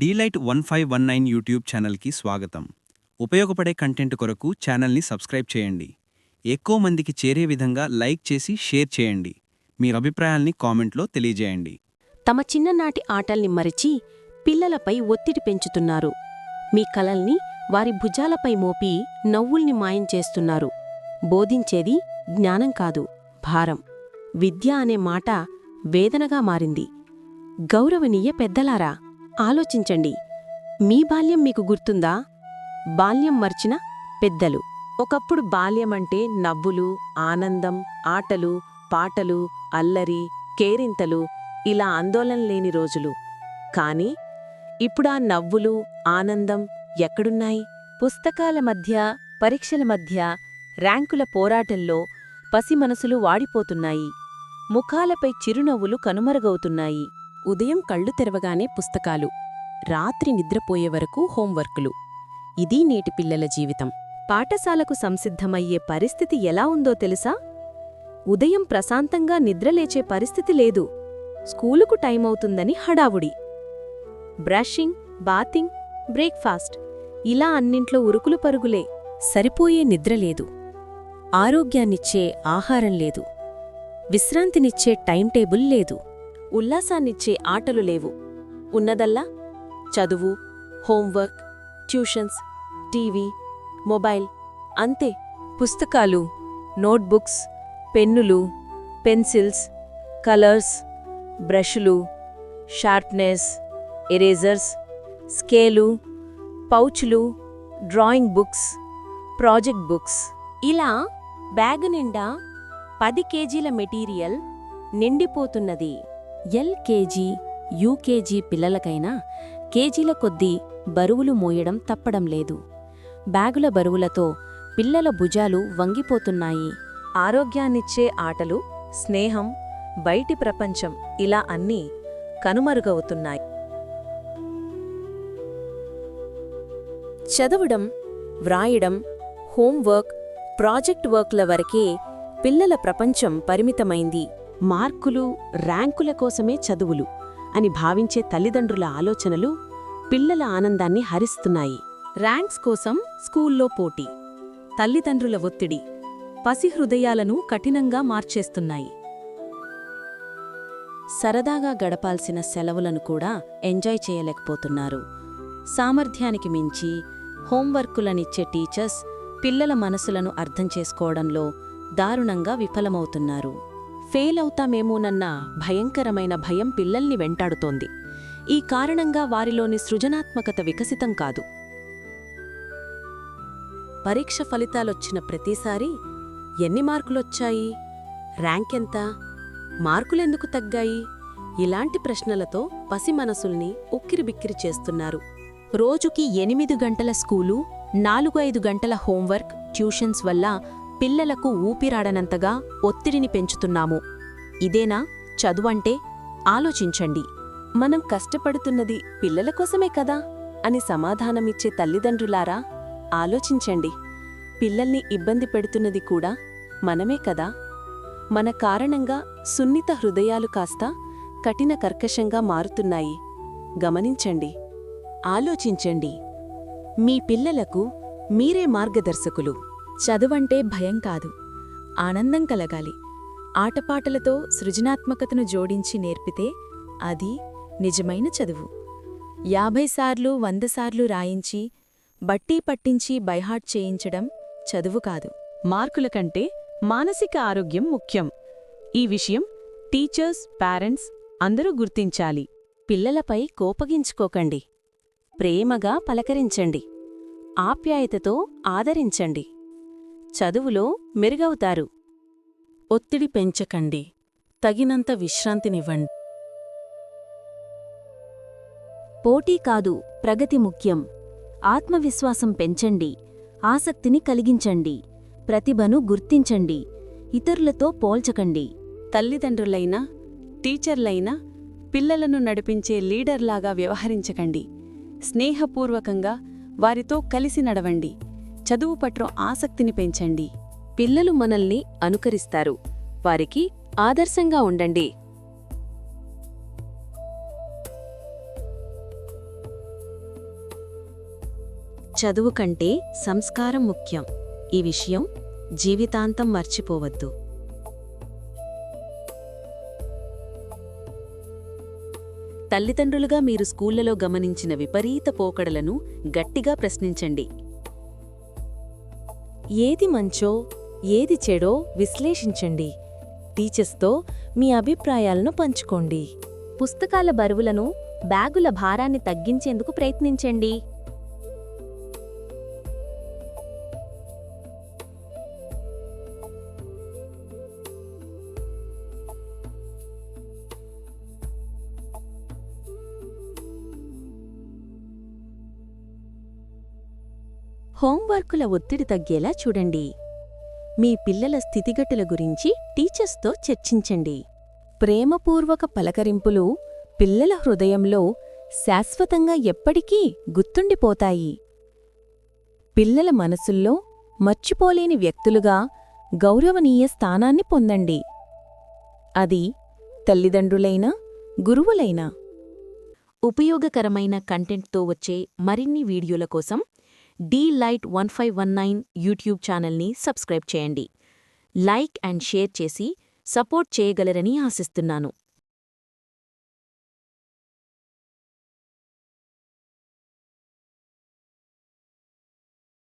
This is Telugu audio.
డీలైట్ 1519 యూట్యూబ్ ఛానల్కి స్వాగతం. ఉపయోగపడే కంటెంట్ కొరకు ఛానల్ని సబ్స్క్రైబ్ చేయండి. ఎక్కువ మందికి చేరే విధంగా లైక్ చేసి షేర్ చేయండి. మీ అభిప్రాయాల్ని కామెంట్లో తెలియజేయండి. తమ చిన్ననాటి ఆటల్ని మరిచి పిల్లలపై ఒత్తిడి పెంచుతున్నారు. మీ కలల్ని వారి భుజాలపై మోపి నవ్వుల్ని మాయం చేస్తున్నారు. బోధించేది జ్ఞానం కాదు, భారం. విద్య అనే మాట వేదనగా మారింది. గౌరవనీయ పెద్దలారా, ఆలోచించండి. మీ బాల్యం మీకు గుర్తుందా? బాల్యం మర్చిన పెద్దలు. ఒకప్పుడు బాల్యమంటే నవ్వులు, ఆనందం, ఆటలు, పాటలు, అల్లరి, కేరింతలు, ఇలా ఆందోళన లేని రోజులు. కాని ఇప్పుడా నవ్వులు, ఆనందం ఎక్కడున్నాయి? పుస్తకాల మధ్య, పరీక్షల మధ్య, ర్యాంకుల పోరాటంలో పసి మనసులు వాడిపోతున్నాయి. ముఖాలపై చిరునవ్వులు కనుమరుగవుతున్నాయి. ఉదయం కళ్ళు తెరవగానే పుస్తకాలు, రాత్రి నిద్రపోయే వరకు హోంవర్కులు. ఇదీ నేటి పిల్లల జీవితం. పాఠశాలకు సంసిద్ధమయ్యే పరిస్థితి ఎలా ఉందో తెలుసా? ఉదయం ప్రశాంతంగా నిద్రలేచే పరిస్థితి లేదు. స్కూలుకు టైమవుతుందని హడావుడి. బ్రషింగ్, బాతింగ్, బ్రేక్ఫాస్ట్, ఇలా అన్నింట్లో ఉరుకులు పరుగులే. సరిపోయే నిద్రలేదు. ఆరోగ్యాన్నిచ్చే ఆహారం లేదు. విశ్రాంతినిచ్చే టైం టేబుల్ లేదు. ఉల్లాసాన్నిచ్చే ఆటలు లేవు. ఉన్నదల్లా చదువు, హోంవర్క్, ట్యూషన్స్, టీవీ, మొబైల్, అంతే. పుస్తకాలు, నోట్బుక్స్, పెన్నులు, పెన్సిల్స్, కలర్స్, బ్రషులు, షార్ప్నెస్, ఎరేజర్స్, స్కేలు, పౌచులు, డ్రాయింగ్ బుక్స్, ప్రాజెక్ట్ బుక్స్, ఇలా బ్యాగు నిండా 10 కేజీల మెటీరియల్ నిండిపోతున్నది. ఎల్కేజీ, యూకేజీ పిల్లలకైనా కేజీల కొద్దీ బరువులు మోయడం తప్పడం లేదు. బ్యాగుల బరువులతో పిల్లల భుజాలు వంగిపోతున్నాయి. ఆరోగ్యాన్నిచ్చే ఆటలు, స్నేహం, బయటి ప్రపంచం, ఇలా అన్నీ కనుమరుగవుతున్నాయి. చదవడం, వ్రాయడం, హోంవర్క్, ప్రాజెక్ట్ వర్క్ల వరకే పిల్లల ప్రపంచం పరిమితమైంది. మార్కులు, ర్యాంకుల కోసమే చదువులు అని భావించే తల్లిదండ్రుల ఆలోచనలు పిల్లల ఆనందాన్ని హరిస్తున్నాయి. ర్యాంక్స్ కోసం స్కూల్లో పోటీ, తల్లిదండ్రుల ఒత్తిడి పసి హృదయాలను కఠినంగా మార్చేస్తున్నాయి. సరదాగా గడపాల్సిన సెలవులను కూడా ఎంజాయ్ చేయలేకపోతున్నారు. సామర్థ్యానికి మించి హోంవర్కులనిచ్చే టీచర్స్ పిల్లల మనసులను అర్థం చేసుకోవడంలో దారుణంగా విఫలమవుతున్నారు. ఫెయిల్ అవుతామేమోనన్న భయంకరమైన భయం పిల్లల్ని వెంటాడుతోంది. ఈ కారణంగా వారిలోని సృజనాత్మకత వికసితం కాదు. పరీక్ష ఫలితాలొచ్చిన ప్రతిసారీ ఎన్ని మార్కులొచ్చాయి, ర్యాంకెంత, మార్కులెందుకు తగ్గాయి, ఇలాంటి ప్రశ్నలతో పసి మనసుల్ని ఉక్కిరిబిక్కిరి చేస్తున్నారు. రోజుకి 8 గంటల స్కూలు, 4-5 గంటల హోంవర్క్, ట్యూషన్స్ వల్ల పిల్లలకు ఊపిరాడనంతగా ఒత్తిడిని పెంచుతున్నాము. ఇదేనా చదువంటే? ఆలోచించండి. మనం కష్టపడుతున్నది పిల్లల కోసమే కదా అని సమాధానమిచ్చే తల్లిదండ్రులారా, ఆలోచించండి. పిల్లల్ని ఇబ్బంది పెడుతున్నది కూడా మనమే కదా. మన కారణంగా సున్నిత హృదయాలు కాస్త కఠిన కర్కశంగా మారుతున్నాయి. గమనించండి, ఆలోచించండి. మీ పిల్లలకు మీరే మార్గదర్శకులు. చదువంటే భయం కాదు, ఆనందం కలగాలి. ఆటపాటలతో సృజనాత్మకతను జోడించి నేర్పితే అది నిజమైన చదువు. 50 సార్లు 100 సార్లు రాయించి, బట్టీ పట్టించి బైహార్ట్ చేయించడం చదువు కాదు. మార్కుల కంటే మానసిక ఆరోగ్యం ముఖ్యం. ఈ విషయం టీచర్స్, పేరెంట్స్ అందరూ గుర్తించాలి. పిల్లలపై కోపగించుకోకండి. ప్రేమగా పలకరించండి. ఆప్యాయతతో ఆదరించండి. చదువులో మెరుగవుతారు. ఒత్తిడి పెంచకండి. తగినంత విశ్రాంతినివ్వండి. పోటీ కాదు, ప్రగతి ముఖ్యం. ఆత్మవిశ్వాసం పెంచండి. ఆసక్తిని కలిగించండి. ప్రతిభను గుర్తించండి. ఇతరులతో పోల్చకండి. తల్లిదండ్రులైనా, టీచర్లైనా పిల్లలను నడిపించే లీడర్లాగా వ్యవహరించకండి. స్నేహపూర్వకంగా వారితో కలిసి నడవండి. చదువు పట్ల ఆసక్తిని పెంచండి. పిల్లలు మనల్ని అనుకరిస్తారు. వారికి ఆదర్శంగా ఉండండి. చదువు కంటే సంస్కారం ముఖ్యం. ఈ విషయం జీవితాంతం మర్చిపోవద్దు. తల్లిదండ్రులుగా మీరు స్కూళ్లలో గమనించిన విపరీత పోకడలను గట్టిగా ప్రశ్నించండి. ఏది మంచో ఏది చెడో విశ్లేషించండి. టీచర్స్తో మీ అభిప్రాయాలను పంచుకోండి. పుస్తకాల బరువులను, బ్యాగుల భారాన్ని తగ్గించేందుకు ప్రయత్నించండి. హోంవర్కుల ఒత్తిడి తగ్గేలా చూడండి. మీ పిల్లల స్థితిగతుల గురించి టీచర్స్తో చర్చించండి. ప్రేమపూర్వక పలకరింపులు పిల్లల హృదయంలో శాశ్వతంగా ఎప్పటికీ గుర్తుండిపోతాయి. పిల్లల మనసుల్లో మర్చిపోలేని వ్యక్తులుగా గౌరవనీయ స్థానాన్ని పొందండి. అది తల్లిదండ్రులైనా, గురువులైనా. ఉపయోగకరమైన కంటెంట్తో వచ్చే మరిన్ని వీడియోల కోసం DLite1519 యూట్యూబ్ ఛానల్ని సబ్స్క్రైబ్ చేయండి. లైక్ అండ్ షేర్ చేసి సపోర్ట్ చేయగలరని ఆశిస్తున్నాను.